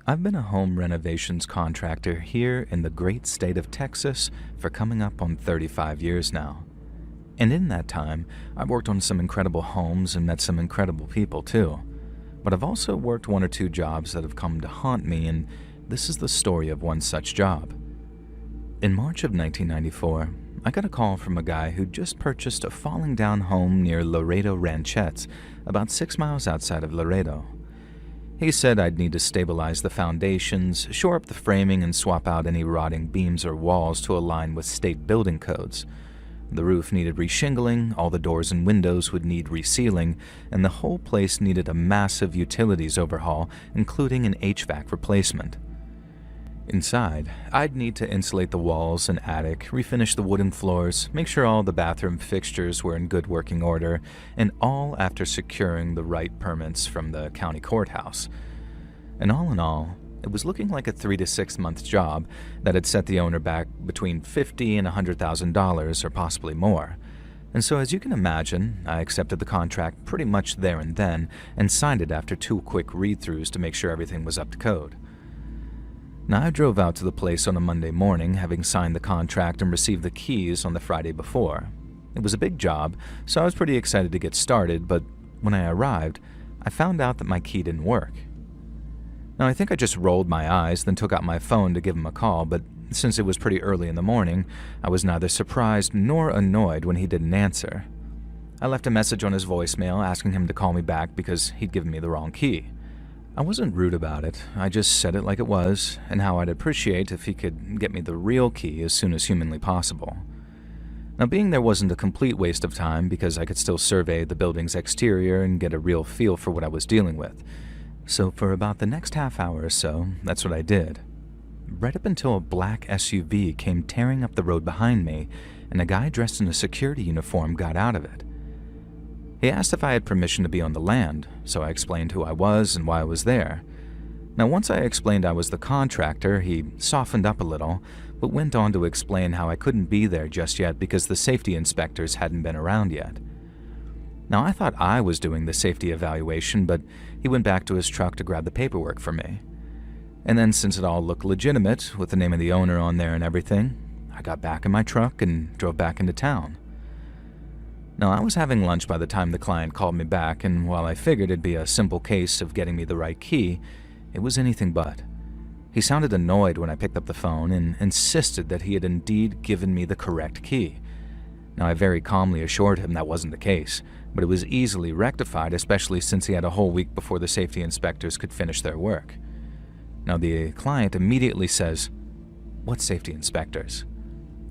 I've been a home renovations contractor here in the great state of Texas for coming up on 35 years now. And in that time, I've worked on some incredible homes and met some incredible people too. But I've also worked one or two jobs that have come to haunt me, and this is the story of one such job. In March of 1994, I got a call from a guy who just purchased a falling down home near Laredo Ranchettes, about 6 miles outside of Laredo. He said I'd need to stabilize the foundations, shore up the framing, and swap out any rotting beams or walls to align with state building codes. The roof needed reshingling, all the doors and windows would need resealing, and the whole place needed a massive utilities overhaul, including an HVAC replacement. Inside, I'd need to insulate the walls and attic, refinish the wooden floors, make sure all the bathroom fixtures were in good working order, and all after securing the right permits from the county courthouse. And all in all, it was looking like a 3 to 6 month job that had set the owner back between $50,000 and $100,000 or possibly more. And so as you can imagine, I accepted the contract pretty much there and then and signed it after 2 quick read-throughs to make sure everything was up to code. Now, I drove out to the place on a Monday morning, having signed the contract and received the keys on the Friday before. It was a big job, so I was pretty excited to get started, but when I arrived, I found out that my key didn't work. Now, I think I just rolled my eyes, then took out my phone to give him a call, but since it was pretty early in the morning, I was neither surprised nor annoyed when he didn't answer. I left a message on his voicemail asking him to call me back because he'd given me the wrong key. I wasn't rude about it, I just said it like it was, and how I'd appreciate if he could get me the real key as soon as humanly possible. Now, being there wasn't a complete waste of time because I could still survey the building's exterior and get a real feel for what I was dealing with. So for about the next half hour or so, that's what I did. Right up until a black SUV came tearing up the road behind me, and a guy dressed in a security uniform got out of it. He asked if I had permission to be on the land, so I explained who I was and why I was there. Now, once I explained I was the contractor, he softened up a little, but went on to explain how I couldn't be there just yet because the safety inspectors hadn't been around yet. Now, I thought I was doing the safety evaluation, but he went back to his truck to grab the paperwork for me. And then, since it all looked legitimate, with the name of the owner on there and everything, I got back in my truck and drove back into town. Now, I was having lunch by the time the client called me back, and while I figured it'd be a simple case of getting me the right key, it was anything but. He sounded annoyed when I picked up the phone and insisted that he had indeed given me the correct key. Now, I very calmly assured him that wasn't the case, but it was easily rectified, especially since he had a whole week before the safety inspectors could finish their work. Now, the client immediately says, "What safety inspectors?"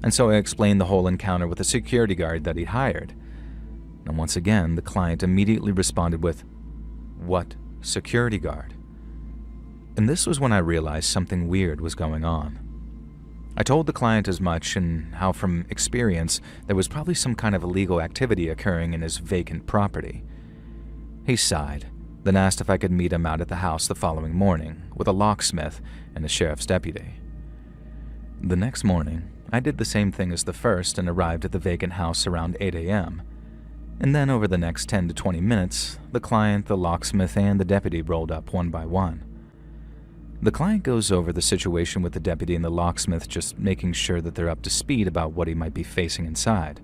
And so I explained the whole encounter with the security guard that he'd hired. And once again, the client immediately responded with, "What security guard?" And this was when I realized something weird was going on. I told the client as much, and how from experience there was probably some kind of illegal activity occurring in his vacant property. He sighed, then asked if I could meet him out at the house the following morning with a locksmith and a sheriff's deputy. The next morning, I did the same thing as the first and arrived at the vacant house around 8 a.m. And then over the next 10 to 20 minutes, the client, the locksmith, and the deputy rolled up one by one. The client goes over the situation with the deputy and the locksmith, just making sure that they're up to speed about what he might be facing inside.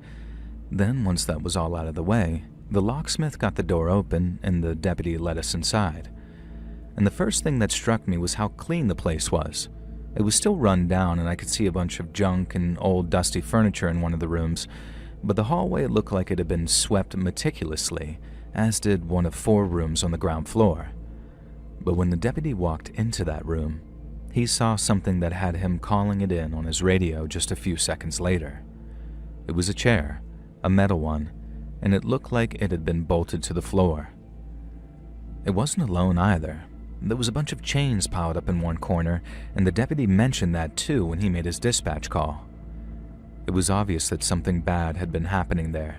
Then, once that was all out of the way, the locksmith got the door open and the deputy let us inside. And the first thing that struck me was how clean the place was. It was still run down, and I could see a bunch of junk and old dusty furniture in one of the rooms, but the hallway looked like it had been swept meticulously, as did one of 4 rooms on the ground floor. But when the deputy walked into that room, he saw something that had him calling it in on his radio just a few seconds later. It was a chair, a metal one, and it looked like it had been bolted to the floor. It wasn't alone either. There was a bunch of chains piled up in one corner, and the deputy mentioned that too when he made his dispatch call. It was obvious that something bad had been happening there.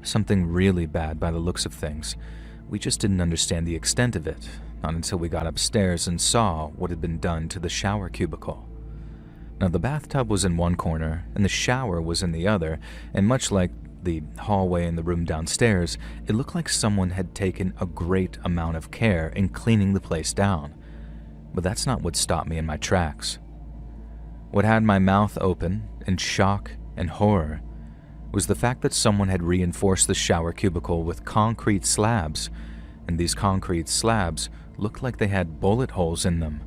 Something really bad by the looks of things. We just didn't understand the extent of it, not until we got upstairs and saw what had been done to the shower cubicle. Now, the bathtub was in one corner, and the shower was in the other, and much like the hallway and the room downstairs, it looked like someone had taken a great amount of care in cleaning the place down. But that's not what stopped me in my tracks. What had my mouth open in shock and horror was the fact that someone had reinforced the shower cubicle with concrete slabs, and these concrete slabs looked like they had bullet holes in them.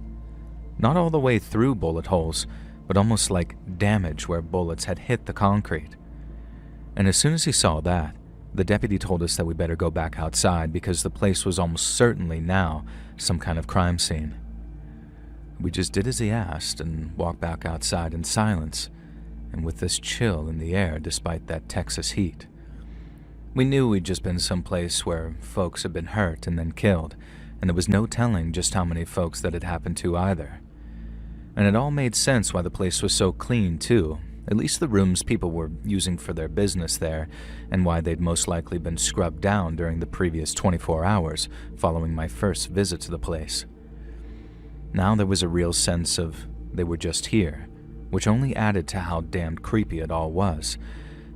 Not all the way through bullet holes, but almost like damage where bullets had hit the concrete. And as soon as he saw that, the deputy told us that we better go back outside because the place was almost certainly now some kind of crime scene. We just did as he asked and walked back outside in silence, and with this chill in the air despite that Texas heat. We knew we'd just been someplace where folks had been hurt and then killed, and there was no telling just how many folks that had happened to either. And it all made sense why the place was so clean too, at least the rooms people were using for their business there, and why they'd most likely been scrubbed down during the previous 24 hours following my first visit to the place. Now there was a real sense of they were just here, which only added to how damned creepy it all was,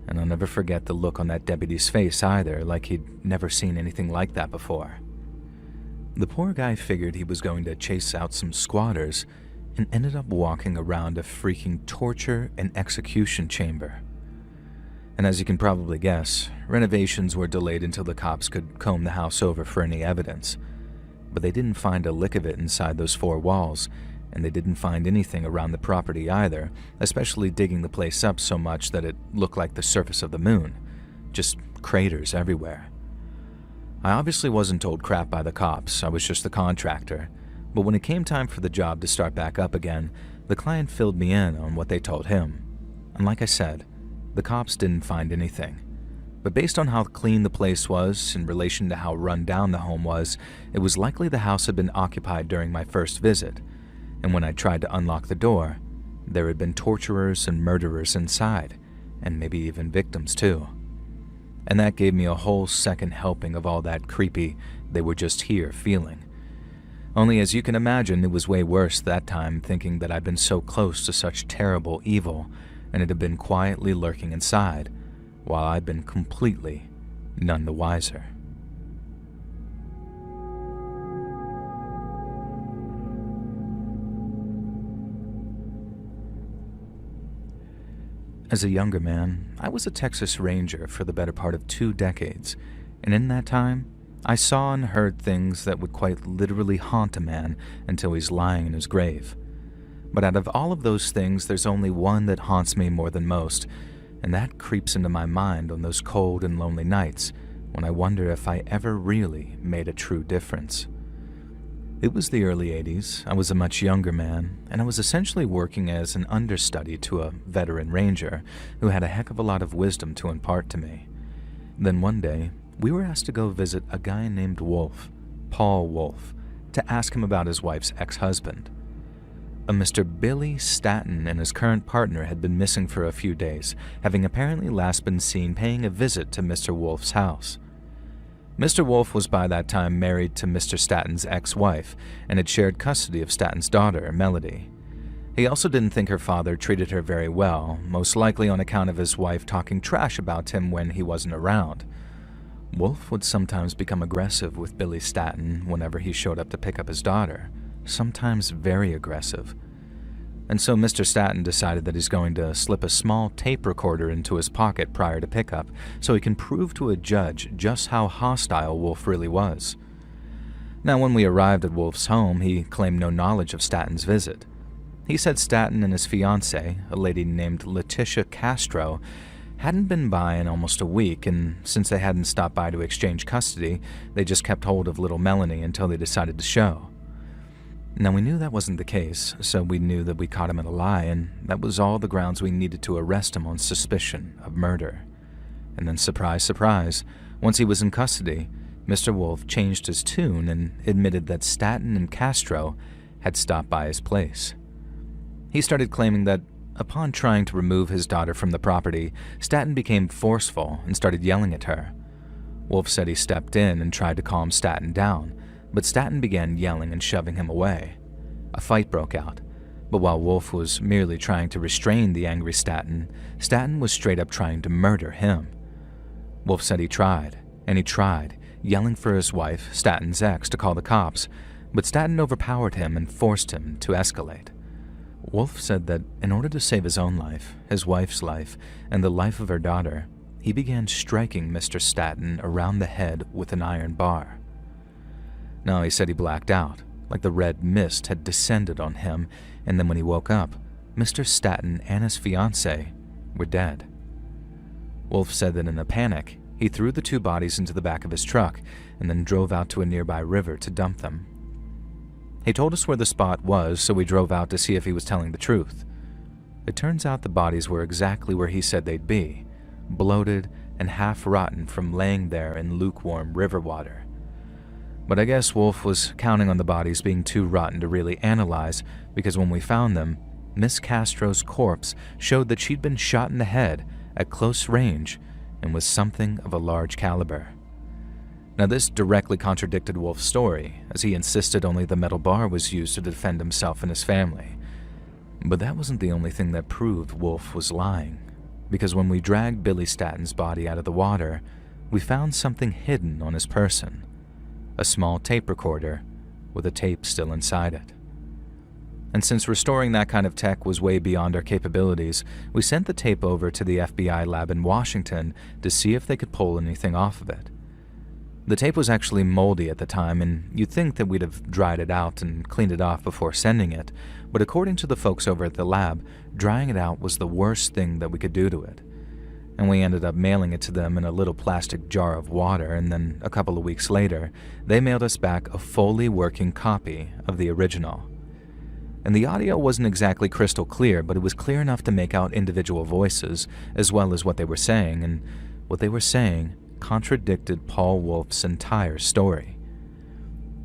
and I'll never forget the look on that deputy's face either, like he'd never seen anything like that before. The poor guy figured he was going to chase out some squatters and ended up walking around a freaking torture and execution chamber. And as you can probably guess, renovations were delayed until the cops could comb the house over for any evidence. But they didn't find a lick of it inside those four walls, and they didn't find anything around the property either, especially digging the place up so much that it looked like the surface of the moon. Just craters everywhere. I obviously wasn't told crap by the cops, I was just the contractor, but when it came time for the job to start back up again, the client filled me in on what they told him. And like I said, the cops didn't find anything. But based on how clean the place was in relation to how run down the home was, it was likely the house had been occupied during my first visit. And when I tried to unlock the door, there had been torturers and murderers inside, and maybe even victims too. And that gave me a whole second helping of all that creepy, they were just here feeling. Only as you can imagine, it was way worse that time thinking that I'd been so close to such terrible evil, and it had been quietly lurking inside, while I'd been completely none the wiser. As a younger man, I was a Texas Ranger for the better part of 2 decades, and in that time, I saw and heard things that would quite literally haunt a man until he's lying in his grave. But out of all of those things, there's only one that haunts me more than most, and that creeps into my mind on those cold and lonely nights when I wonder if I ever really made a true difference. It was the early 80s, I was a much younger man, and I was essentially working as an understudy to a veteran ranger who had a heck of a lot of wisdom to impart to me. Then one day, we were asked to go visit a guy named Wolf, Paul Wolf, to ask him about his wife's ex-husband. A Mr. Billy Staton and his current partner had been missing for a few days, having apparently last been seen paying a visit to Mr. Wolf's house. Mr. Wolf was by that time married to Mr. Staton's ex-wife and had shared custody of Staton's daughter, Melody. He also didn't think her father treated her very well, most likely on account of his wife talking trash about him when he wasn't around. Wolf would sometimes become aggressive with Billy Staton whenever he showed up to pick up his daughter, sometimes very aggressive. And so Mr. Staton decided that he's going to slip a small tape recorder into his pocket prior to pickup so he can prove to a judge just how hostile Wolf really was. Now, when we arrived at Wolf's home, he claimed no knowledge of Staton's visit. He said Staton and his fiancée, a lady named Letitia Castro, hadn't been by in almost a week, and since they hadn't stopped by to exchange custody, they just kept hold of little Melanie until they decided to show. Now, we knew that wasn't the case, so we knew that we caught him in a lie, and that was all the grounds we needed to arrest him on suspicion of murder. And then, surprise, surprise, once he was in custody, Mr. Wolf changed his tune and admitted that Staton and Castro had stopped by his place. He started claiming that upon trying to remove his daughter from the property, Staton became forceful and started yelling at her. Wolf said he stepped in and tried to calm Staton down, but Staton began yelling and shoving him away. A fight broke out, but while Wolf was merely trying to restrain the angry Staton, Staton was straight up trying to murder him. Wolf said he tried, and he tried, yelling for his wife, Staton's ex, to call the cops, but Staton overpowered him and forced him to escalate. Wolf said that in order to save his own life, his wife's life, and the life of her daughter, he began striking Mr. Staton around the head with an iron bar. Now, he said he blacked out, like the red mist had descended on him, and then when he woke up, Mr. Staton and his fiancée were dead. Wolf said that in a panic, he threw the two bodies into the back of his truck and then drove out to a nearby river to dump them. He told us where the spot was, so we drove out to see if he was telling the truth. It turns out the bodies were exactly where he said they'd be, bloated and half rotten from laying there in lukewarm river water. But I guess Wolf was counting on the bodies being too rotten to really analyze, because when we found them, Miss Castro's corpse showed that she'd been shot in the head at close range and was something of a large caliber. Now, this directly contradicted Wolf's story, as he insisted only the metal bar was used to defend himself and his family. But that wasn't the only thing that proved Wolf was lying, because when we dragged Billy Staton's body out of the water, we found something hidden on his person, a small tape recorder with a tape still inside it. And since restoring that kind of tech was way beyond our capabilities, we sent the tape over to the FBI lab in Washington to see if they could pull anything off of it. The tape was actually moldy at the time, and you'd think that we'd have dried it out and cleaned it off before sending it, but according to the folks over at the lab, drying it out was the worst thing that we could do to it. And we ended up mailing it to them in a little plastic jar of water, and then a couple of weeks later, they mailed us back a fully working copy of the original. And the audio wasn't exactly crystal clear, but it was clear enough to make out individual voices, as well as what they were saying, and what they were saying contradicted Paul Wolf's entire story.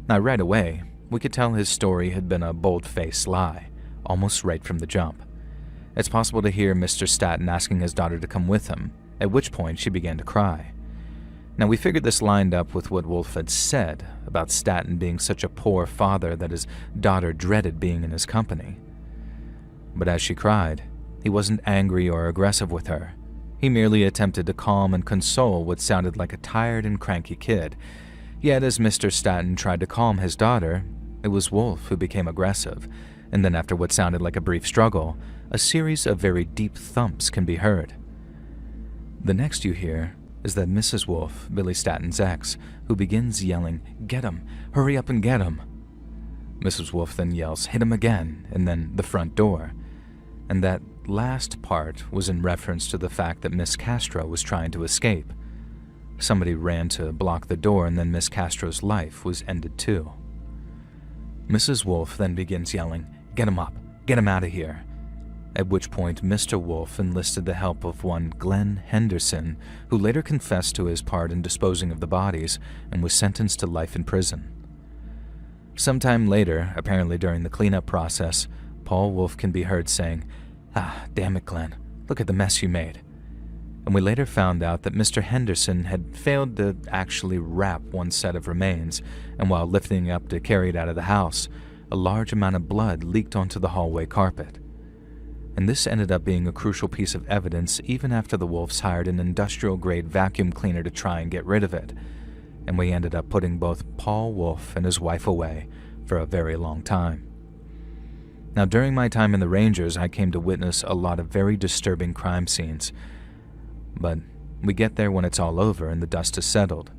Now, right away, we could tell his story had been a bold-faced lie, almost right from the jump. It's possible to hear Mr. Staton asking his daughter to come with him, at which point she began to cry. Now, we figured this lined up with what Wolf had said about Staton being such a poor father that his daughter dreaded being in his company. But as she cried, he wasn't angry or aggressive with her. He merely attempted to calm and console what sounded like a tired and cranky kid. Yet as Mr. Staton tried to calm his daughter, it was Wolf who became aggressive, and then after what sounded like a brief struggle, a series of very deep thumps can be heard. The next you hear is that Mrs. Wolf, Billy Staton's ex, who begins yelling, "Get him! Hurry up and get him!" Mrs. Wolf then yells, "Hit him again," and then the front door. And that last part was in reference to the fact that Miss Castro was trying to escape. Somebody ran to block the door, and then Miss Castro's life was ended too. Mrs. Wolf then begins yelling, "Get him up! Get him out of here!" At which point Mr. Wolf enlisted the help of one Glenn Henderson, who later confessed to his part in disposing of the bodies and was sentenced to life in prison. Sometime later, apparently during the cleanup process, Paul Wolf can be heard saying, "Ah, damn it, Glenn, look at the mess you made." And we later found out that Mr. Henderson had failed to actually wrap one set of remains, and while lifting up to carry it out of the house, a large amount of blood leaked onto the hallway carpet. And this ended up being a crucial piece of evidence even after the Wolves hired an industrial-grade vacuum cleaner to try and get rid of it, and we ended up putting both Paul Wolf and his wife away for a very long time. Now, during my time in the Rangers, I came to witness a lot of very disturbing crime scenes, but we get there when it's all over and the dust has settled.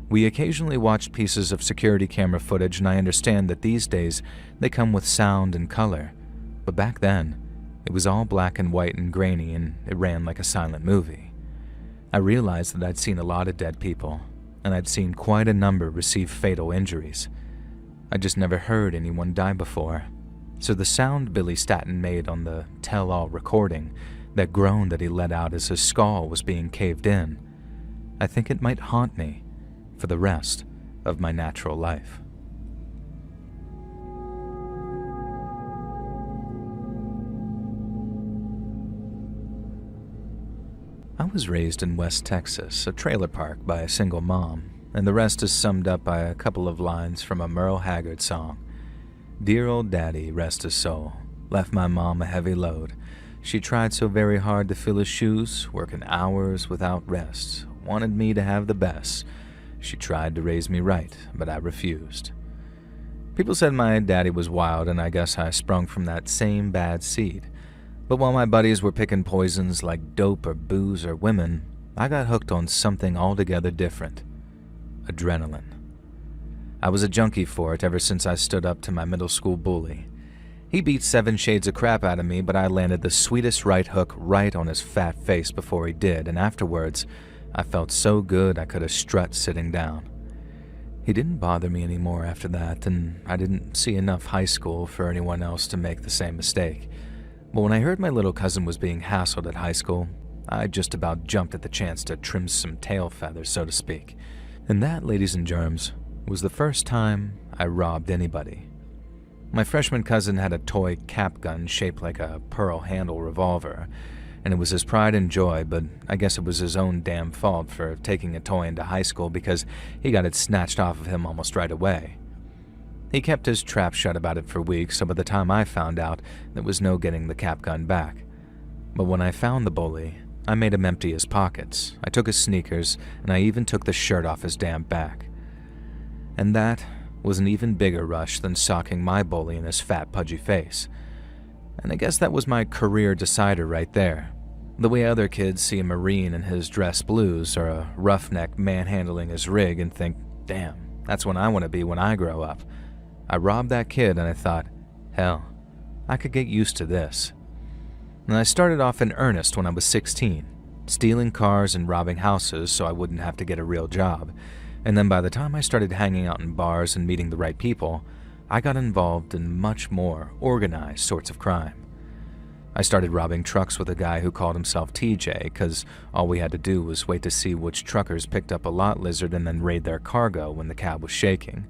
We occasionally watched pieces of security camera footage, and I understand that these days they come with sound and color, but back then, it was all black and white and grainy, and it ran like a silent movie. I realized that I'd seen a lot of dead people, and I'd seen quite a number receive fatal injuries. I just never heard anyone die before. So the sound Billy Staton made on the tell-all recording, that groan that he let out as his skull was being caved in, I think it might haunt me for the rest of my natural life. I was raised in West Texas, a trailer park by a single mom, and the rest is summed up by a couple of lines from a Merle Haggard song. "Dear old daddy, rest his soul, left my mom a heavy load. She tried so very hard to fill his shoes, working hours without rest, wanted me to have the best. She tried to raise me right, but I refused." People said my daddy was wild, and I guess I sprung from that same bad seed. But while my buddies were picking poisons like dope or booze or women, I got hooked on something altogether different: adrenaline. I was a junkie for it ever since I stood up to my middle school bully. He beat 7 shades of crap out of me, but I landed the sweetest right hook right on his fat face before he did, and afterwards, I felt so good I could have strut sitting down. He didn't bother me anymore after that, and I didn't see enough high school for anyone else to make the same mistake. But when I heard my little cousin was being hassled at high school, I just about jumped at the chance to trim some tail feathers, so to speak. And that, ladies and germs, was the first time I robbed anybody. My freshman cousin had a toy cap gun shaped like a pearl handle revolver, and it was his pride and joy, but I guess it was his own damn fault for taking a toy into high school because he got it snatched off of him almost right away. He kept his trap shut about it for weeks, so by the time I found out, there was no getting the cap gun back. But when I found the bully, I made him empty his pockets, I took his sneakers, and I even took the shirt off his damn back. And that was an even bigger rush than socking my bully in his fat, pudgy face. And I guess that was my career decider right there. The way other kids see a Marine in his dress blues or a roughneck manhandling his rig and think, damn, that's what I want to be when I grow up. I robbed that kid and I thought, hell, I could get used to this. And I started off in earnest when I was 16, stealing cars and robbing houses so I wouldn't have to get a real job. And then by the time I started hanging out in bars and meeting the right people, I got involved in much more organized sorts of crime. I started robbing trucks with a guy who called himself TJ because all we had to do was wait to see which truckers picked up a lot lizard and then raid their cargo when the cab was shaking.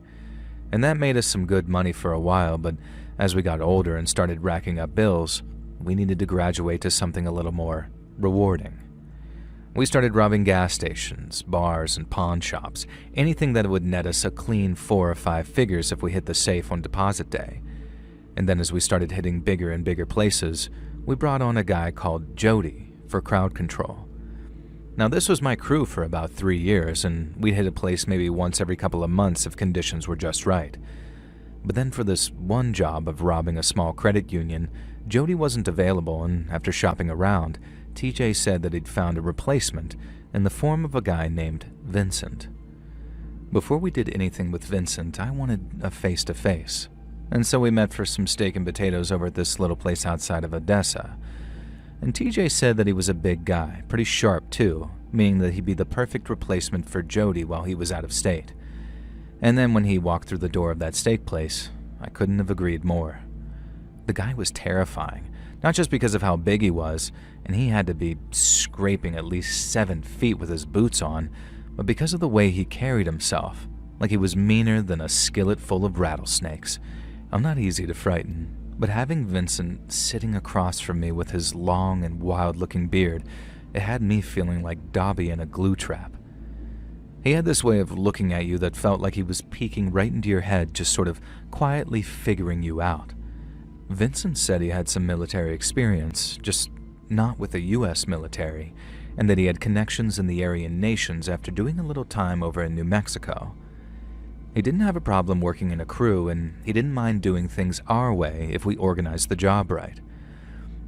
And that made us some good money for a while, but as we got older and started racking up bills, we needed to graduate to something a little more rewarding. We started robbing gas stations, bars, and pawn shops, anything that would net us a clean 4 or 5 figures if we hit the safe on deposit day. And then as we started hitting bigger and bigger places, we brought on a guy called Jody for crowd control. Now this was my crew for about 3 years, and we'd hit a place maybe once every couple of months if conditions were just right. But then for this one job of robbing a small credit union, Jody wasn't available, and after shopping around, TJ said that he'd found a replacement in the form of a guy named Vincent. Before we did anything with Vincent, I wanted a face-to-face, and so we met for some steak and potatoes over at this little place outside of Odessa. And TJ said that he was a big guy, pretty sharp too, meaning that he'd be the perfect replacement for Jody while he was out of state. And then when he walked through the door of that steak place, I couldn't have agreed more. The guy was terrifying, not just because of how big he was, and he had to be scraping at least 7 feet with his boots on, but because of the way he carried himself, like he was meaner than a skillet full of rattlesnakes. I'm not easy to frighten, but having Vincent sitting across from me with his long and wild-looking beard, it had me feeling like Dobby in a glue trap. He had this way of looking at you that felt like he was peeking right into your head, just sort of quietly figuring you out. Vincent said he had some military experience, just not with the U.S. military, and that he had connections in the Aryan nations after doing a little time over in New Mexico. He didn't have a problem working in a crew, and he didn't mind doing things our way if we organized the job right.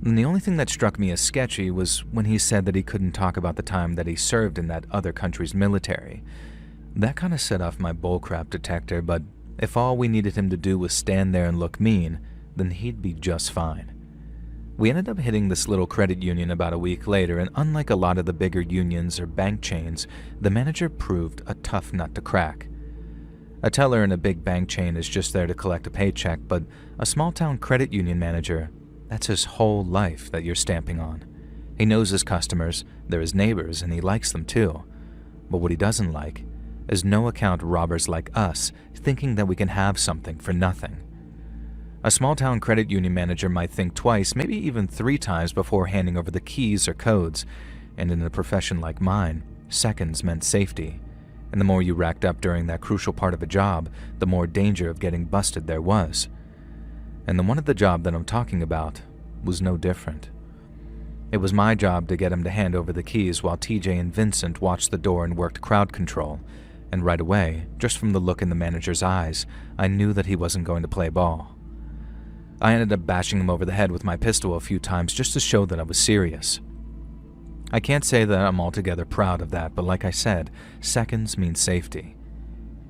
And the only thing that struck me as sketchy was when he said that he couldn't talk about the time that he served in that other country's military. That kind of set off my bullcrap detector, but if all we needed him to do was stand there and look mean, then he'd be just fine. We ended up hitting this little credit union about a week later, and unlike a lot of the bigger unions or bank chains, the manager proved a tough nut to crack. A teller in a big bank chain is just there to collect a paycheck, but a small-town credit union manager, that's his whole life that you're stamping on. He knows his customers, they're his neighbors, and he likes them too. But what he doesn't like is no-account robbers like us thinking that we can have something for nothing. A small-town credit union manager might think twice, maybe even 3 times before handing over the keys or codes, and in a profession like mine, seconds meant safety. And the more you racked up during that crucial part of a job, the more danger of getting busted there was. And the one at the job that I'm talking about was no different. It was my job to get him to hand over the keys while TJ and Vincent watched the door and worked crowd control, and right away, just from the look in the manager's eyes, I knew that he wasn't going to play ball. I ended up bashing him over the head with my pistol a few times just to show that I was serious. I can't say that I'm altogether proud of that, but like I said, seconds mean safety.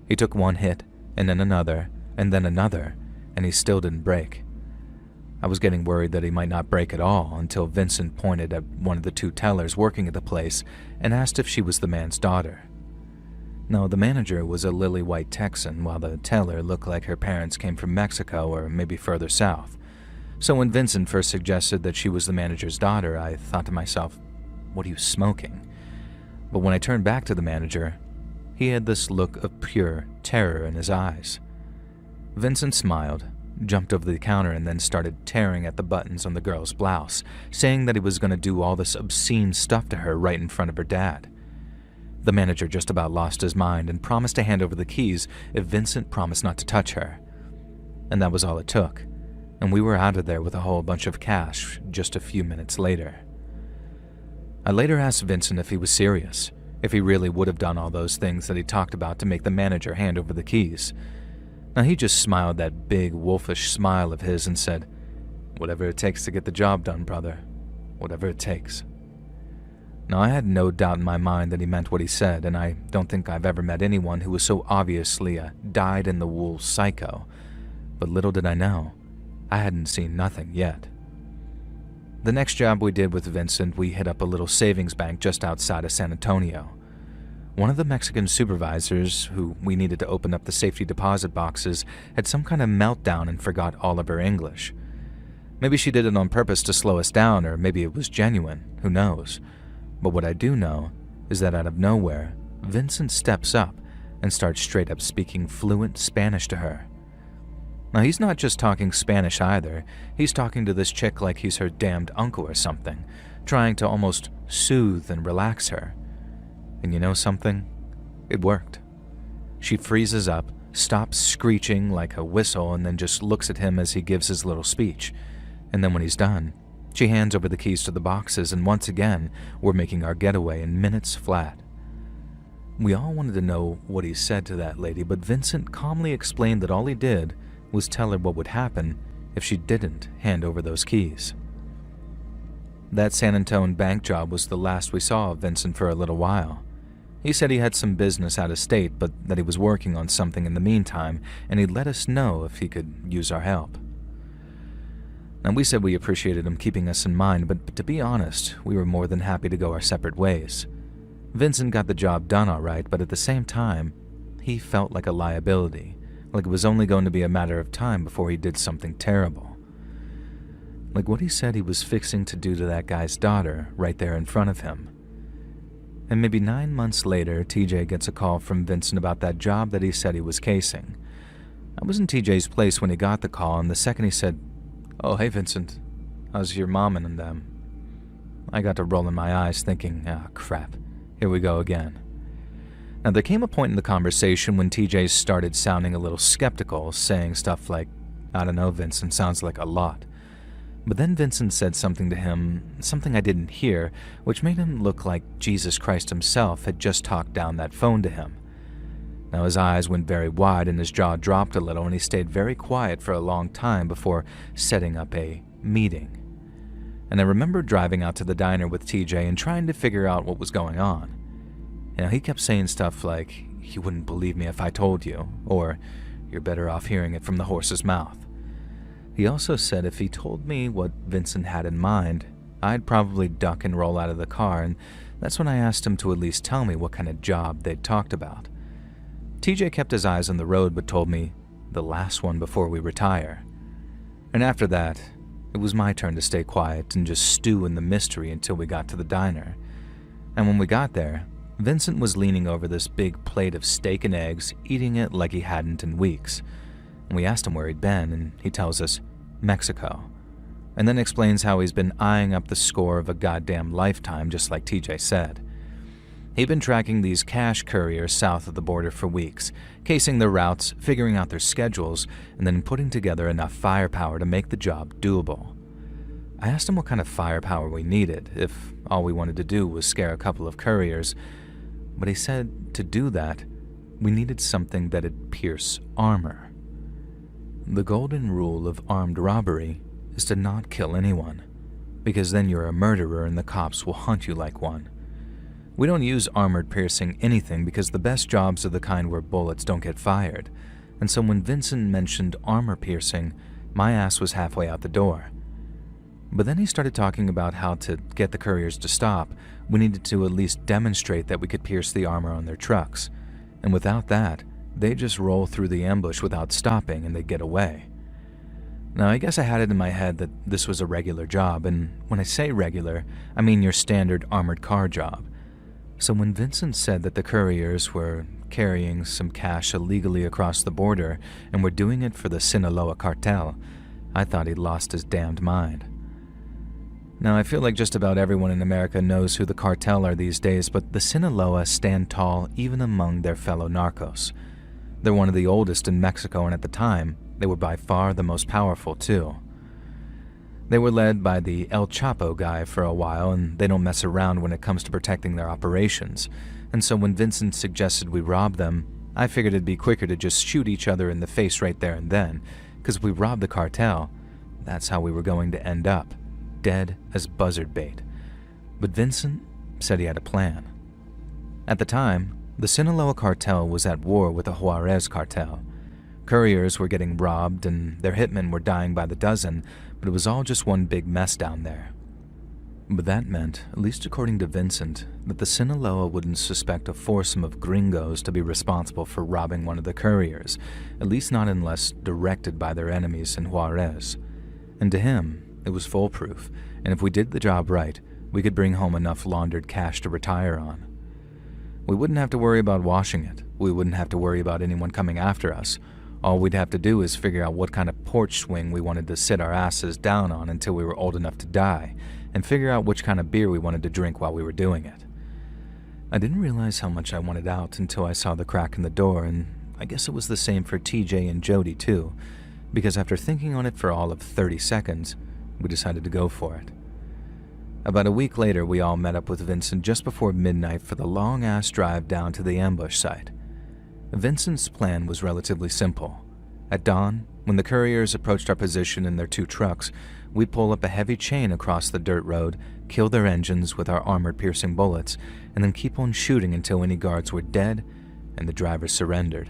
He took one hit, and then another, and he still didn't break. I was getting worried that he might not break at all until Vincent pointed at one of the two tellers working at the place and asked if she was the man's daughter. No, the manager was a lily-white Texan, while the teller looked like her parents came from Mexico or maybe further south. So when Vincent first suggested that she was the manager's daughter, I thought to myself, what are you smoking? But when I turned back to the manager, he had this look of pure terror in his eyes. Vincent smiled, jumped over the counter, and then started tearing at the buttons on the girl's blouse, saying that he was going to do all this obscene stuff to her right in front of her dad. The manager just about lost his mind and promised to hand over the keys if Vincent promised not to touch her. And that was all it took, and we were out of there with a whole bunch of cash just a few minutes later. I later asked Vincent if he was serious, if he really would have done all those things that he talked about to make the manager hand over the keys. Now he just smiled that big wolfish smile of his and said, "Whatever it takes to get the job done, brother. Whatever it takes." Now I had no doubt in my mind that he meant what he said, and I don't think I've ever met anyone who was so obviously a dyed-in-the-wool psycho. But little did I know, I hadn't seen nothing yet. The next job we did with Vincent, we hit up a little savings bank just outside of San Antonio. One of the Mexican supervisors, who we needed to open up the safety deposit boxes, had some kind of meltdown and forgot all of her English. Maybe she did it on purpose to slow us down, or maybe it was genuine, who knows. But what I do know is that out of nowhere, Vincent steps up and starts straight up speaking fluent Spanish to her. Now he's not just talking Spanish either, he's talking to this chick like he's her damned uncle or something, trying to almost soothe and relax her. And you know something? It worked. She freezes up, stops screeching like a whistle, and then just looks at him as he gives his little speech. And then when he's done, she hands over the keys to the boxes, and once again, we're making our getaway in minutes flat. We all wanted to know what he said to that lady, but Vincent calmly explained that all he did was tell her what would happen if she didn't hand over those keys. That San Antonio bank job was the last we saw of Vincent for a little while. He said he had some business out of state, but that he was working on something in the meantime, and he'd let us know if he could use our help. Now, we said we appreciated him keeping us in mind, but to be honest, we were more than happy to go our separate ways. Vincent got the job done all right, but at the same time, he felt like a liability, like it was only going to be a matter of time before he did something terrible. Like what he said he was fixing to do to that guy's daughter right there in front of him. And maybe 9 months later, TJ gets a call from Vincent about that job that he said he was casing. I was in TJ's place when he got the call, and the second he said, "Oh, hey Vincent, how's your mom and them?" I got to rolling my eyes thinking, "Ah, crap, here we go again." Now, there came a point in the conversation when TJ started sounding a little skeptical, saying stuff like, "I don't know, Vincent, sounds like a lot." But then Vincent said something to him, something I didn't hear, which made him look like Jesus Christ himself had just talked down that phone to him. Now, his eyes went very wide and his jaw dropped a little, and he stayed very quiet for a long time before setting up a meeting. And I remember driving out to the diner with TJ and trying to figure out what was going on. You know, he kept saying stuff like, "You wouldn't believe me if I told you," or "You're better off hearing it from the horse's mouth." He also said if he told me what Vincent had in mind, I'd probably duck and roll out of the car, and that's when I asked him to at least tell me what kind of job they'd talked about. TJ kept his eyes on the road but told me, "The last one before we retire." And after that, it was my turn to stay quiet and just stew in the mystery until we got to the diner. And when we got there, Vincent was leaning over this big plate of steak and eggs, eating it like he hadn't in weeks. And we asked him where he'd been, and he tells us, Mexico. And then explains how he's been eyeing up the score of a goddamn lifetime, just like TJ said. He'd been tracking these cash couriers south of the border for weeks, casing their routes, figuring out their schedules, and then putting together enough firepower to make the job doable. I asked him what kind of firepower we needed, if all we wanted to do was scare a couple of couriers, but he said to do that, we needed something that'd pierce armor. The golden rule of armed robbery is to not kill anyone, because then you're a murderer and the cops will hunt you like one. We don't use armored piercing anything because the best jobs are the kind where bullets don't get fired, and so when Vincent mentioned armor piercing, my ass was halfway out the door. But then he started talking about how to get the couriers to stop, we needed to at least demonstrate that we could pierce the armor on their trucks, and without that, they just roll through the ambush without stopping and they'd get away. Now, I guess I had it in my head that this was a regular job, and when I say regular, I mean your standard armored car job. So when Vincent said that the couriers were carrying some cash illegally across the border and were doing it for the Sinaloa cartel, I thought he'd lost his damned mind. Now, I feel like just about everyone in America knows who the cartel are these days, but the Sinaloa stand tall even among their fellow narcos. They're one of the oldest in Mexico, and at the time, they were by far the most powerful too. They were led by the El Chapo guy for a while, and they don't mess around when it comes to protecting their operations. And so when Vincent suggested we rob them, I figured it'd be quicker to just shoot each other in the face right there and then, because if we robbed the cartel, that's how we were going to end up, dead as buzzard bait. But Vincent said he had a plan. At the time, the Sinaloa cartel was at war with the Juarez cartel. Couriers were getting robbed and their hitmen were dying by the dozen, but it was all just one big mess down there. But that meant, at least according to Vincent, that the Sinaloa wouldn't suspect a foursome of gringos to be responsible for robbing one of the couriers, at least not unless directed by their enemies in Juarez. And to him, it was foolproof, and if we did the job right, we could bring home enough laundered cash to retire on. We wouldn't have to worry about washing it. We wouldn't have to worry about anyone coming after us. All we'd have to do is figure out what kind of porch swing we wanted to sit our asses down on until we were old enough to die, and figure out which kind of beer we wanted to drink while we were doing it. I didn't realize how much I wanted out until I saw the crack in the door, and I guess it was the same for TJ and Jody too, because after thinking on it for all of 30 seconds, we decided to go for it. About a week later, we all met up with Vincent just before midnight for the long-ass drive down to the ambush site. Vincent's plan was relatively simple. At dawn, when the couriers approached our position in their 2 trucks, we'd pull up a heavy chain across the dirt road, kill their engines with our armored-piercing bullets, and then keep on shooting until any guards were dead and the drivers surrendered.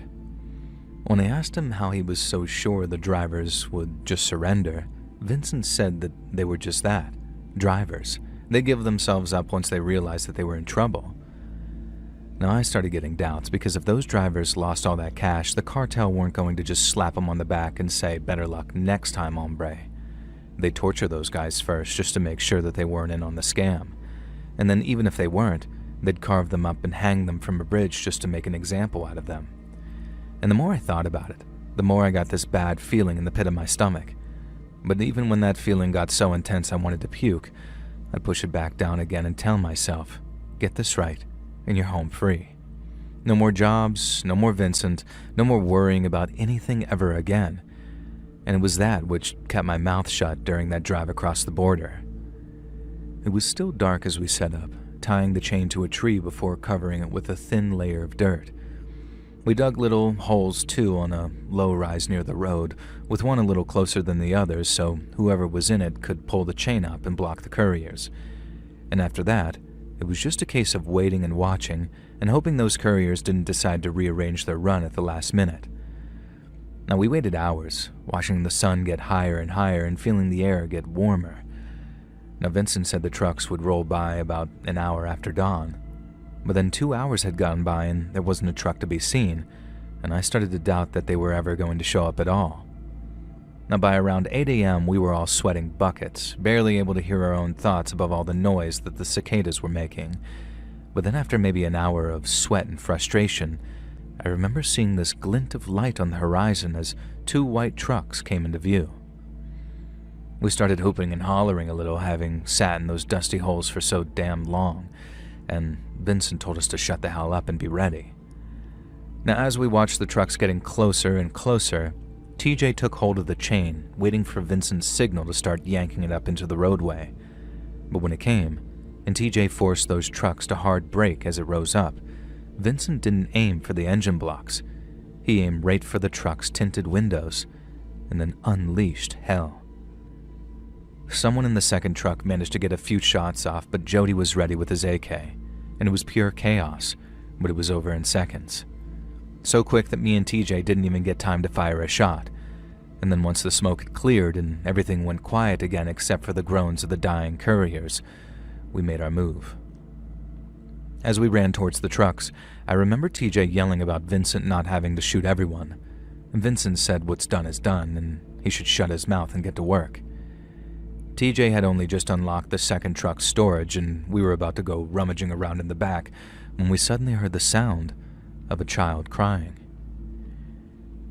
When I asked him how he was so sure the drivers would just surrender, Vincent said that they were just that, drivers. They'd give themselves up once they realized that they were in trouble. Now, I started getting doubts because if those drivers lost all that cash, the cartel weren't going to just slap them on the back and say, "Better luck next time, hombre." They'd torture those guys first just to make sure that they weren't in on the scam. And then even if they weren't, they'd carve them up and hang them from a bridge just to make an example out of them. And the more I thought about it, the more I got this bad feeling in the pit of my stomach. But even when that feeling got so intense I wanted to puke, I'd push it back down again and tell myself, get this right, and you're home free. No more jobs, no more Vincent, no more worrying about anything ever again. And it was that which kept my mouth shut during that drive across the border. It was still dark as we set up, tying the chain to a tree before covering it with a thin layer of dirt. We dug little holes too on a low rise near the road, with one a little closer than the others so whoever was in it could pull the chain up and block the couriers. And after that, it was just a case of waiting and watching and hoping those couriers didn't decide to rearrange their run at the last minute. Now, we waited hours, watching the sun get higher and higher and feeling the air get warmer. Now, Vincent said the trucks would roll by about an hour after dawn. But then 2 hours had gone by and there wasn't a truck to be seen, and I started to doubt that they were ever going to show up at all. Now, by around 8 a.m., we were all sweating buckets, barely able to hear our own thoughts above all the noise that the cicadas were making. But then after maybe an hour of sweat and frustration, I remember seeing this glint of light on the horizon as 2 white trucks came into view. We started hooping and hollering a little, having sat in those dusty holes for so damn long, and Vincent told us to shut the hell up and be ready. Now, as we watched the trucks getting closer and closer, TJ took hold of the chain, waiting for Vincent's signal to start yanking it up into the roadway. But when it came, and TJ forced those trucks to hard brake as it rose up, Vincent didn't aim for the engine blocks. He aimed right for the truck's tinted windows and then unleashed hell. Someone in the second truck managed to get a few shots off, but Jody was ready with his AK, and it was pure chaos, but it was over in seconds. So quick that me and TJ didn't even get time to fire a shot, and then once the smoke had cleared and everything went quiet again except for the groans of the dying couriers, we made our move. As we ran towards the trucks, I remember TJ yelling about Vincent not having to shoot everyone. Vincent said what's done is done, and he should shut his mouth and get to work. TJ had only just unlocked the second truck's storage, and we were about to go rummaging around in the back when we suddenly heard the sound of a child crying.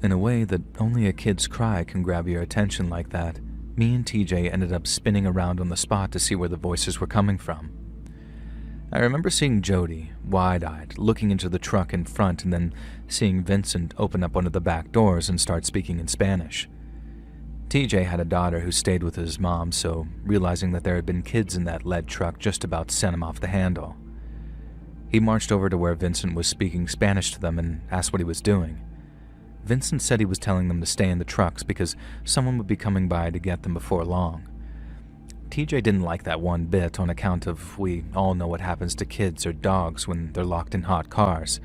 In a way that only a kid's cry can grab your attention like that, me and TJ ended up spinning around on the spot to see where the voices were coming from. I remember seeing Jody, wide-eyed, looking into the truck in front, and then seeing Vincent open up one of the back doors and start speaking in Spanish. TJ had a daughter who stayed with his mom, so realizing that there had been kids in that lead truck just about sent him off the handle. He marched over to where Vincent was speaking Spanish to them and asked what he was doing. Vincent said he was telling them to stay in the trucks because someone would be coming by to get them before long. TJ didn't like that one bit on account of we all know what happens to kids or dogs when they're locked in hot cars.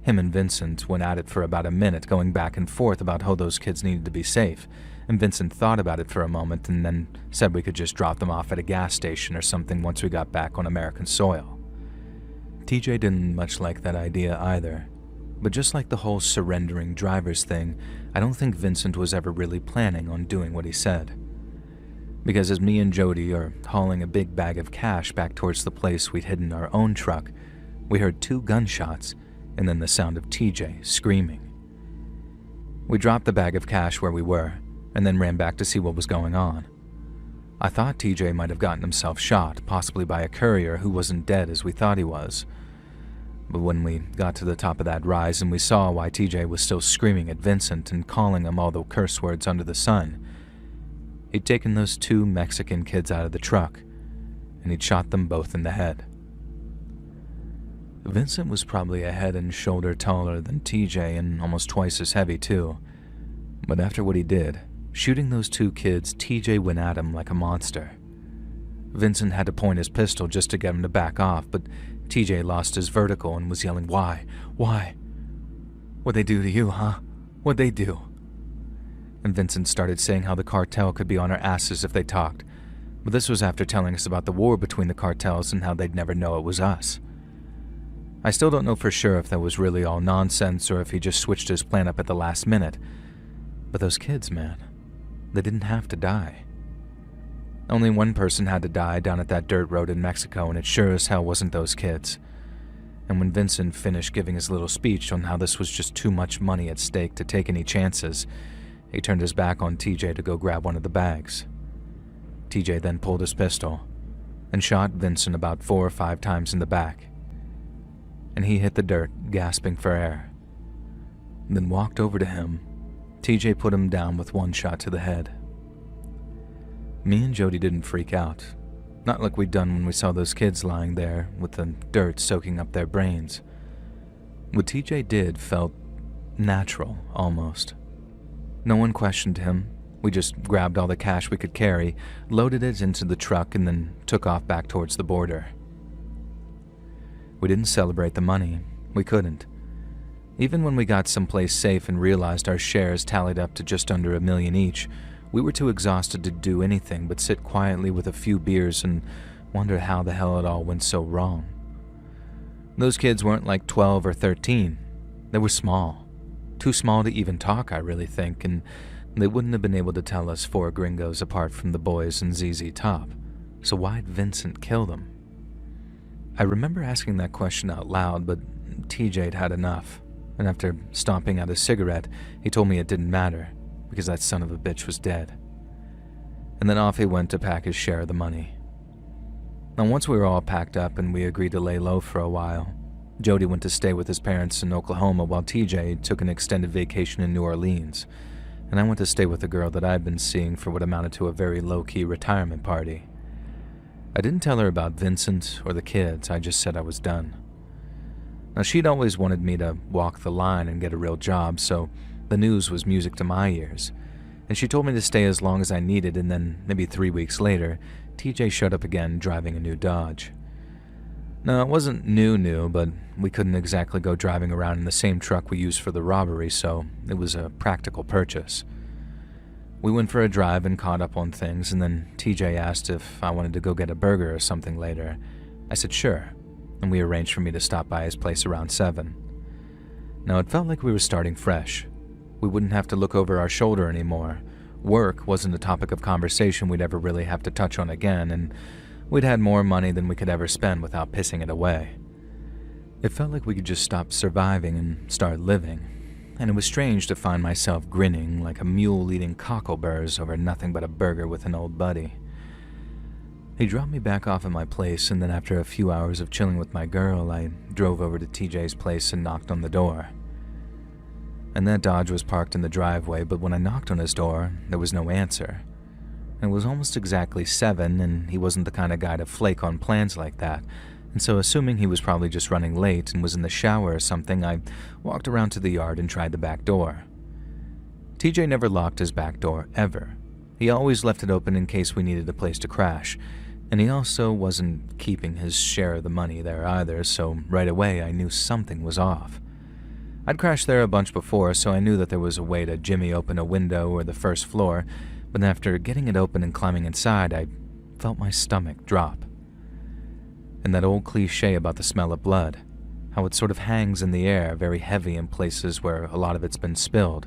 Him and Vincent went at it for about a minute, going back and forth about how those kids needed to be safe, and Vincent thought about it for a moment and then said we could just drop them off at a gas station or something once we got back on American soil. TJ didn't much like that idea either, but just like the whole surrendering drivers thing, I don't think Vincent was ever really planning on doing what he said. Because as me and Jody are hauling a big bag of cash back towards the place we'd hidden our own truck, we heard 2 gunshots and then the sound of TJ screaming. We dropped the bag of cash where we were and then ran back to see what was going on. I thought TJ might have gotten himself shot, possibly by a courier who wasn't dead as we thought he was. But when we got to the top of that rise and we saw why TJ was still screaming at Vincent and calling him all the curse words under the sun, he'd taken those 2 Mexican kids out of the truck, and he'd shot them both in the head. Vincent was probably a head and shoulder taller than TJ and almost twice as heavy too. But after what he did, shooting those 2 kids, TJ went at him like a monster. Vincent had to point his pistol just to get him to back off, but TJ lost his vertical and was yelling, "Why? Why? What'd they do to you, huh? What'd they do?" And Vincent started saying how the cartel could be on our asses if they talked, but this was after telling us about the war between the cartels and how they'd never know it was us. I still don't know for sure if that was really all nonsense or if he just switched his plan up at the last minute, but those kids, man, they didn't have to die. Only one person had to die down at that dirt road in Mexico, and it sure as hell wasn't those kids. And when Vincent finished giving his little speech on how this was just too much money at stake to take any chances, he turned his back on TJ to go grab one of the bags. TJ then pulled his pistol and shot Vincent about 4 or 5 times in the back, and he hit the dirt, gasping for air. Then walked over to him. TJ put him down with 1 shot to the head. Me and Jody didn't freak out, not like we'd done when we saw those kids lying there with the dirt soaking up their brains. What TJ did felt natural, almost. No one questioned him. We just grabbed all the cash we could carry, loaded it into the truck, and then took off back towards the border. We didn't celebrate the money. We couldn't. Even when we got someplace safe and realized our shares tallied up to just under $1 million each, we were too exhausted to do anything but sit quietly with a few beers and wonder how the hell it all went so wrong. Those kids weren't like 12 or 13. They were small. Too small to even talk, I really think, and they wouldn't have been able to tell us 4 gringos apart from the boys in ZZ Top. So why'd Vincent kill them? I remember asking that question out loud, but TJ'd had enough, and after stomping out a cigarette, he told me it didn't matter, because that son of a bitch was dead. And then off he went to pack his share of the money. Now once we were all packed up and we agreed to lay low for a while, Jody went to stay with his parents in Oklahoma while TJ took an extended vacation in New Orleans, and I went to stay with a girl that I'd been seeing for what amounted to a very low-key retirement party. I didn't tell her about Vincent or the kids, I just said I was done. Now, she'd always wanted me to walk the line and get a real job, so the news was music to my ears. And she told me to stay as long as I needed, and then maybe 3 weeks later, TJ showed up again driving a new Dodge. Now, it wasn't new, but we couldn't exactly go driving around in the same truck we used for the robbery, so it was a practical purchase. We went for a drive and caught up on things, and then TJ asked if I wanted to go get a burger or something later. I said sure, and we arranged for me to stop by his place around 7. Now, it felt like we were starting fresh. We wouldn't have to look over our shoulder anymore. Work wasn't a topic of conversation we'd ever really have to touch on again, and we'd had more money than we could ever spend without pissing it away. It felt like we could just stop surviving and start living, and it was strange to find myself grinning like a mule eating cockleburrs over nothing but a burger with an old buddy. He dropped me back off at my place, and then after a few hours of chilling with my girl, I drove over to TJ's place and knocked on the door. And that Dodge was parked in the driveway, but when I knocked on his door, there was no answer. It was almost exactly 7, and he wasn't the kind of guy to flake on plans like that, and so assuming he was probably just running late and was in the shower or something, I walked around to the yard and tried the back door. TJ never locked his back door, ever. He always left it open in case we needed a place to crash, and he also wasn't keeping his share of the money there either, so right away I knew something was off. I'd crashed there a bunch before, so I knew that there was a way to jimmy open a window or the first floor, but after getting it open and climbing inside, I felt my stomach drop. And that old cliche about the smell of blood, how it sort of hangs in the air, very heavy in places where a lot of it's been spilled,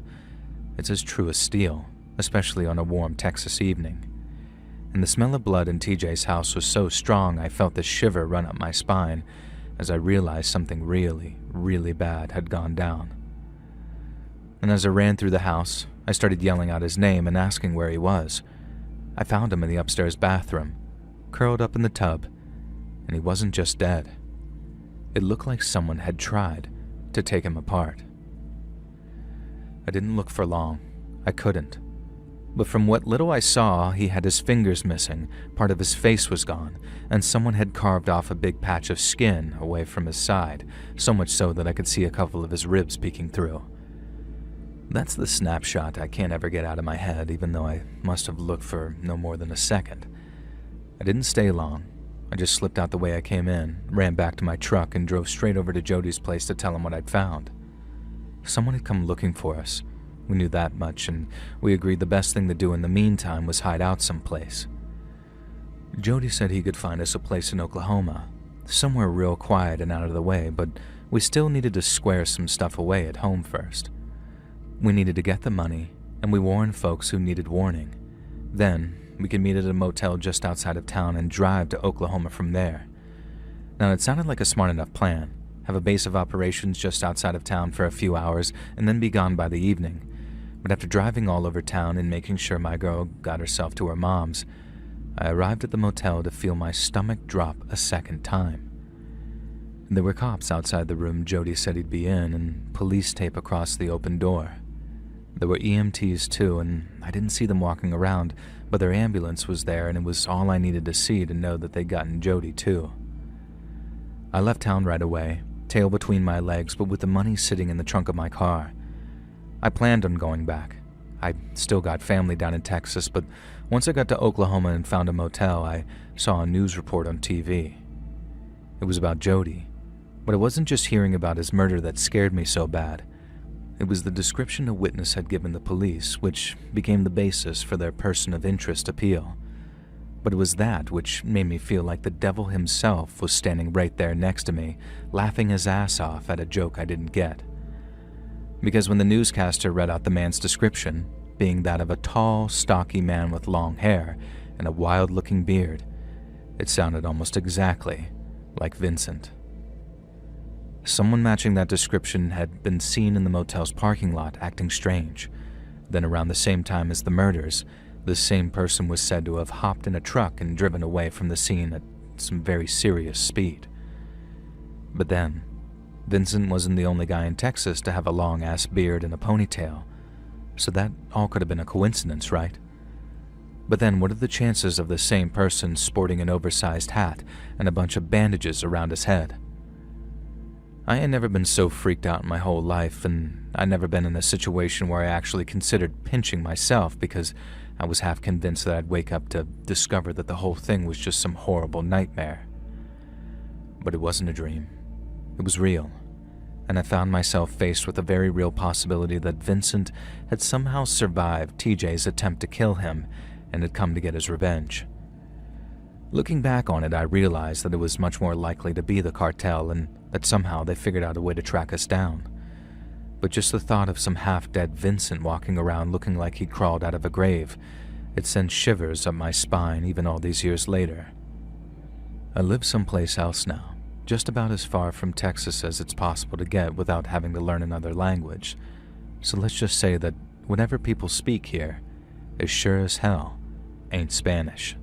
it's as true as steel, especially on a warm Texas evening. And the smell of blood in TJ's house was so strong I felt the shiver run up my spine as I realized something really, really bad had gone down. And as I ran through the house, I started yelling out his name and asking where he was. I found him in the upstairs bathroom, curled up in the tub, and he wasn't just dead. It looked like someone had tried to take him apart. I didn't look for long. I couldn't. But from what little I saw, he had his fingers missing, part of his face was gone, and someone had carved off a big patch of skin away from his side, so much so that I could see a couple of his ribs peeking through. That's the snapshot I can't ever get out of my head, even though I must have looked for no more than a second. I didn't stay long. I just slipped out the way I came in, ran back to my truck, and drove straight over to Jody's place to tell him what I'd found. Someone had come looking for us. We knew that much, and we agreed the best thing to do in the meantime was hide out someplace. Jody said he could find us a place in Oklahoma, somewhere real quiet and out of the way, but we still needed to square some stuff away at home first. We needed to get the money, and we warned folks who needed warning. Then, we could meet at a motel just outside of town and drive to Oklahoma from there. Now, it sounded like a smart enough plan. Have a base of operations just outside of town for a few hours, and then be gone by the evening. But after driving all over town and making sure my girl got herself to her mom's, I arrived at the motel to feel my stomach drop a second time. There were cops outside the room Jody said he'd be in, and police tape across the open door. There were EMTs too, and I didn't see them walking around, but their ambulance was there, and it was all I needed to see to know that they'd gotten Jody too. I left town right away, tail between my legs, but with the money sitting in the trunk of my car. I planned on going back. I still got family down in Texas, but once I got to Oklahoma and found a motel, I saw a news report on TV. It was about Jody, but it wasn't just hearing about his murder that scared me so bad. It was the description a witness had given the police, which became the basis for their person of interest appeal. But it was that which made me feel like the devil himself was standing right there next to me, laughing his ass off at a joke I didn't get. Because when the newscaster read out the man's description, being that of a tall, stocky man with long hair and a wild-looking beard, it sounded almost exactly like Vincent. Someone matching that description had been seen in the motel's parking lot acting strange. Then around the same time as the murders, this same person was said to have hopped in a truck and driven away from the scene at some very serious speed. But then, Vincent wasn't the only guy in Texas to have a long-ass beard and a ponytail, so that all could have been a coincidence, right? But then what are the chances of the same person sporting an oversized hat and a bunch of bandages around his head? I had never been so freaked out in my whole life, and I'd never been in a situation where I actually considered pinching myself because I was half convinced that I'd wake up to discover that the whole thing was just some horrible nightmare. But it wasn't a dream. It was real, and I found myself faced with a very real possibility that Vincent had somehow survived TJ's attempt to kill him and had come to get his revenge. Looking back on it, I realized that it was much more likely to be the cartel and that somehow they figured out a way to track us down. But just the thought of some half-dead Vincent walking around looking like he'd crawled out of a grave, it sent shivers up my spine even all these years later. I live someplace else now, just about as far from Texas as it's possible to get without having to learn another language. So let's just say that whatever people speak here is sure as hell ain't Spanish.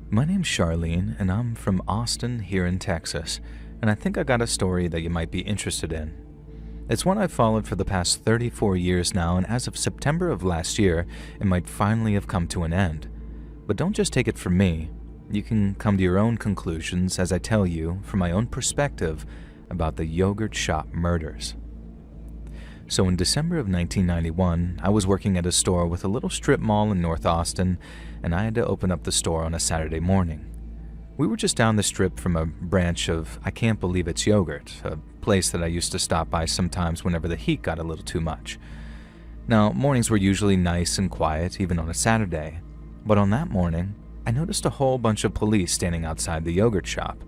My name's Charlene, and I'm from Austin here in Texas, and I think I got a story that you might be interested in. It's one I've followed for the past 34 years now, and as of September of last year, it might finally have come to an end. But don't just take it from me. You can come to your own conclusions as I tell you, from my own perspective, about the Yogurt Shop murders. So in December of 1991, I was working at a store with a little strip mall in North Austin, and I had to open up the store on a Saturday morning. We were just down the strip from a branch of I Can't Believe It's Yogurt, a place that I used to stop by sometimes whenever the heat got a little too much. Now, mornings were usually nice and quiet, even on a Saturday, but on that morning, I noticed a whole bunch of police standing outside the yogurt shop.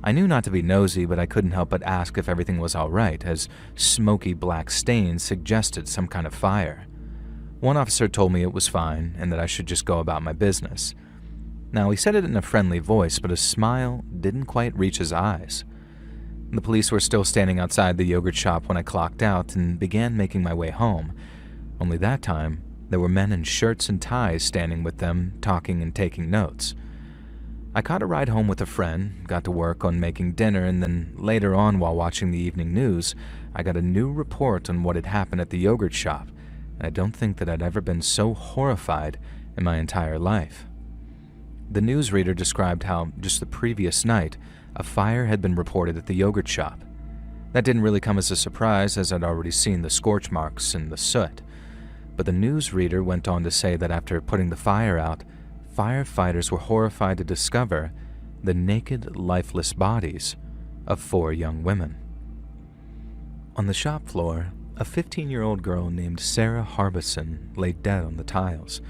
I knew not to be nosy, but I couldn't help but ask if everything was all right, as smoky black stains suggested some kind of fire. One officer told me it was fine and that I should just go about my business. Now, he said it in a friendly voice, but a smile didn't quite reach his eyes. The police were still standing outside the yogurt shop when I clocked out and began making my way home. Only that time, there were men in shirts and ties standing with them, talking and taking notes. I caught a ride home with a friend, got to work on making dinner, and then later on while watching the evening news, I got a new report on what had happened at the yogurt shop, and I don't think that I'd ever been so horrified in my entire life. The newsreader described how, just the previous night, a fire had been reported at the yogurt shop. That didn't really come as a surprise, as I'd already seen the scorch marks and the soot. But the newsreader went on to say that after putting the fire out, firefighters were horrified to discover the naked, lifeless bodies of 4 young women. On the shop floor, a 15-year-old girl named Sarah Harbison lay dead on the tiles.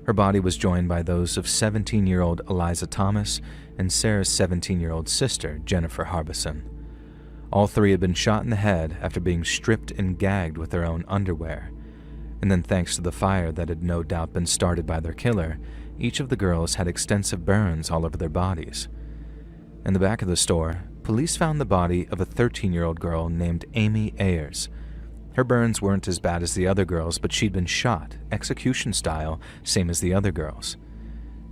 Her body was joined by those of 17-year-old Eliza Thomas and Sarah's 17-year-old sister, Jennifer Harbison. All 3 had been shot in the head after being stripped and gagged with their own underwear. And then, thanks to the fire that had no doubt been started by their killer, each of the girls had extensive burns all over their bodies. In the back of the store, police found the body of a 13-year-old girl named Amy Ayers. Her burns weren't as bad as the other girls, but she'd been shot, execution style, same as the other girls.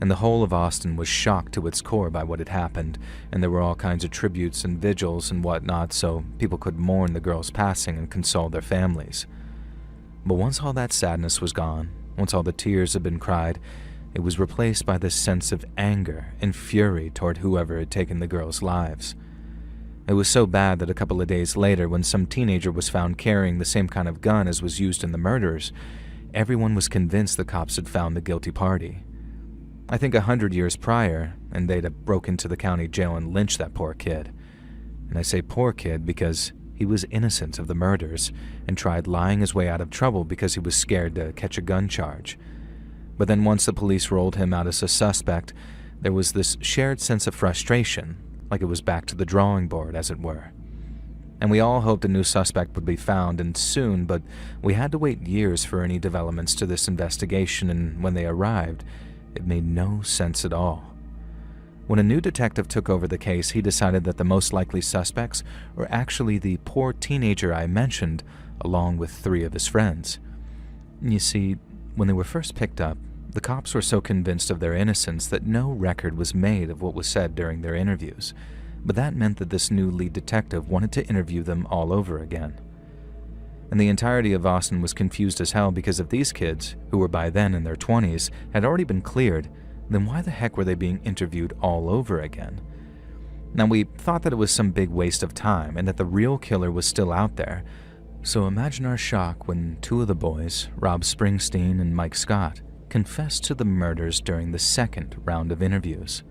And the whole of Austin was shocked to its core by what had happened, and there were all kinds of tributes and vigils and whatnot so people could mourn the girls' passing and console their families. But once all that sadness was gone, once all the tears had been cried, it was replaced by this sense of anger and fury toward whoever had taken the girls' lives. It was so bad that a couple of days later, when some teenager was found carrying the same kind of gun as was used in the murders, everyone was convinced the cops had found the guilty party. I think 100 years prior, and they'd have broke into the county jail and lynched that poor kid. And I say poor kid because he was innocent of the murders and tried lying his way out of trouble because he was scared to catch a gun charge. But then once the police rolled him out as a suspect, there was this shared sense of frustration, like it was back to the drawing board, as it were. And we all hoped a new suspect would be found, and soon, but we had to wait years for any developments to this investigation, and when they arrived, it made no sense at all. When a new detective took over the case, he decided that the most likely suspects were actually the poor teenager I mentioned, along with 3 of his friends. You see, when they were first picked up, the cops were so convinced of their innocence that no record was made of what was said during their interviews, but that meant that this new lead detective wanted to interview them all over again. and the entirety of Austin was confused as hell because if these kids, who were by then in their 20s, had already been cleared, then why the heck were they being interviewed all over again? Now, we thought that it was some big waste of time and that the real killer was still out there, so imagine our shock when two of the boys, Rob Springsteen and Mike Scott, confessed to the murders during the second round of interviews.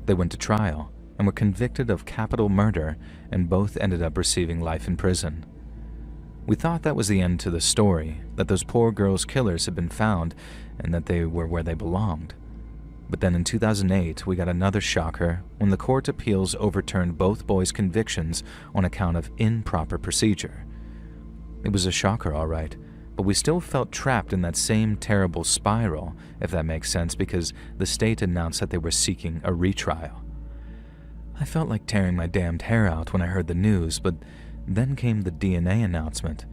They went to trial and were convicted of capital murder, and both ended up receiving life in prison. We thought that was the end to the story, that those poor girls' killers had been found and that they were where they belonged. But then in 2008, we got another shocker when the Court of Appeals overturned both boys' convictions on account of improper procedure. It was a shocker, all right, but we still felt trapped in that same terrible spiral, if that makes sense, because the state announced that they were seeking a retrial. I felt like tearing my damned hair out when I heard the news, but then came the DNA announcement,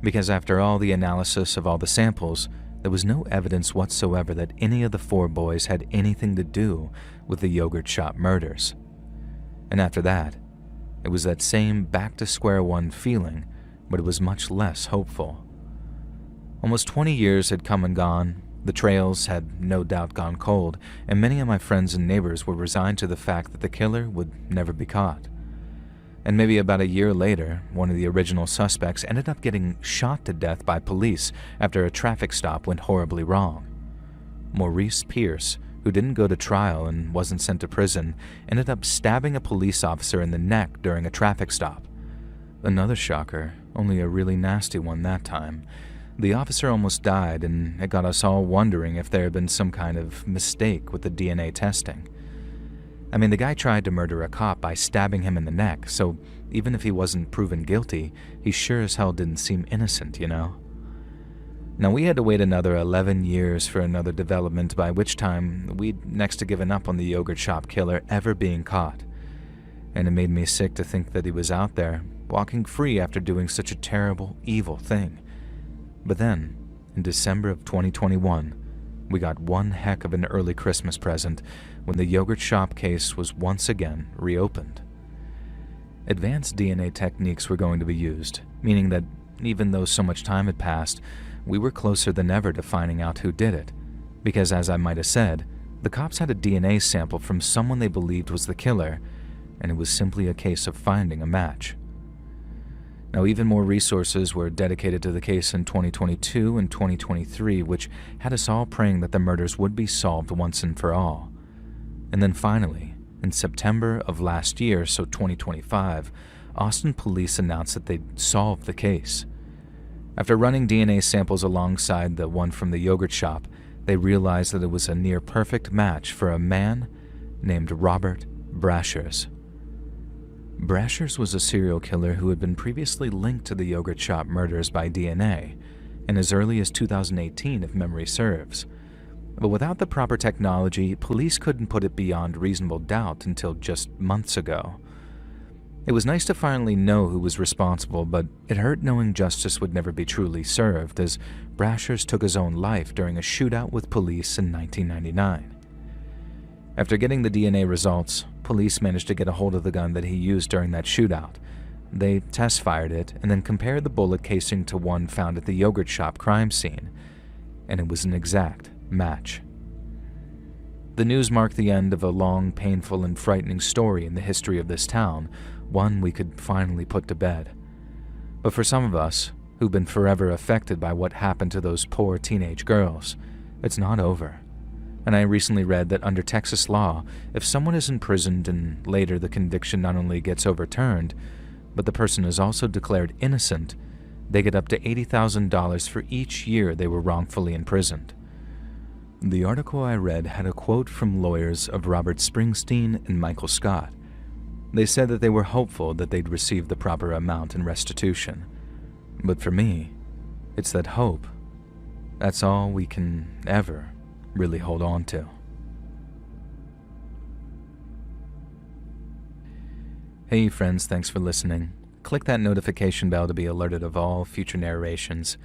because after all the analysis of all the samples, there was no evidence whatsoever that any of the four boys had anything to do with the yogurt shop murders. And after that, it was that same back to square one feeling, but it was much less hopeful. Almost 20 years had come and gone, the trails had no doubt gone cold, and many of my friends and neighbors were resigned to the fact that the killer would never be caught. And maybe about a year later, one of the original suspects ended up getting shot to death by police after a traffic stop went horribly wrong. Maurice Pierce, who didn't go to trial and wasn't sent to prison, ended up stabbing a police officer in the neck during a traffic stop. Another shocker, only a really nasty one that time. The officer almost died, and it got us all wondering if there had been some kind of mistake with the DNA testing. I mean, the guy tried to murder a cop by stabbing him in the neck, so even if he wasn't proven guilty, he sure as hell didn't seem innocent, you know? Now, we had to wait another 11 years for another development, by which time we'd next to given up on the yogurt shop killer ever being caught. And it made me sick to think that he was out there, walking free after doing such a terrible, evil thing. But then, in December of 2021, we got one heck of an early Christmas present when the yogurt shop case was once again reopened. Advanced DNA techniques were going to be used, meaning that even though so much time had passed, we were closer than ever to finding out who did it, because as I might have said, the cops had a DNA sample from someone they believed was the killer, and it was simply a case of finding a match. Now, even more resources were dedicated to the case in 2022 and 2023, which had us all praying that the murders would be solved once and for all. And then finally, in September of last year, so 2025, Austin police announced that they'd solved the case. After running DNA samples alongside the one from the yogurt shop, they realized that it was a near-perfect match for a man named Robert Brashers. Brashers was a serial killer who had been previously linked to the yogurt shop murders by DNA, and as early as 2018 if memory serves. But without the proper technology, police couldn't put it beyond reasonable doubt until just months ago. It was nice to finally know who was responsible, but it hurt knowing justice would never be truly served, as Brashers took his own life during a shootout with police in 1999. After getting the DNA results, police managed to get a hold of the gun that he used during that shootout. They test-fired it and then compared the bullet casing to one found at the yogurt shop crime scene, and it was an exact match. The news marked the end of a long, painful, and frightening story in the history of this town, one we could finally put to bed. But for some of us, who've been forever affected by what happened to those poor teenage girls, it's not over. And I recently read that under Texas law, if someone is imprisoned and later the conviction not only gets overturned, but the person is also declared innocent, they get up to $80,000 for each year they were wrongfully imprisoned. The article I read had a quote from lawyers of Robert Springsteen and Michael Scott. They said that they were hopeful that they'd receive the proper amount in restitution. But for me, it's that hope. That's all we can ever really hold on to. Hey friends, thanks for listening. Click that notification bell to be alerted of all future narrations.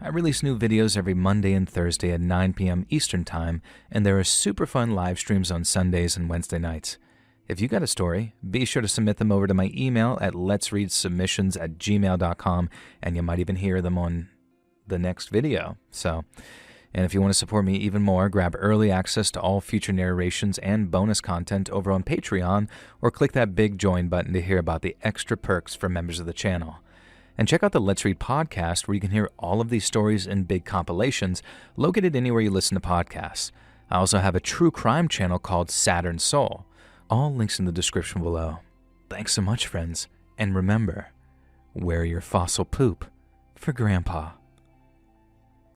I release new videos every Monday and Thursday at 9 p.m. Eastern Time, and there are super fun live streams on Sundays and Wednesday nights. If you got a story, be sure to submit them over to my email at letsreadsubmissions@gmail.com, and you might even hear them on the next video. And if you want to support me even more, grab early access to all future narrations and bonus content over on Patreon, or click that big join button to hear about the extra perks for members of the channel. And check out the Let's Read podcast, where you can hear all of these stories in big compilations, located anywhere you listen to podcasts. I also have a true crime channel called Saturn Soul. All links in the description below. Thanks so much, friends. And remember, wear your fossil poop for Grandpa.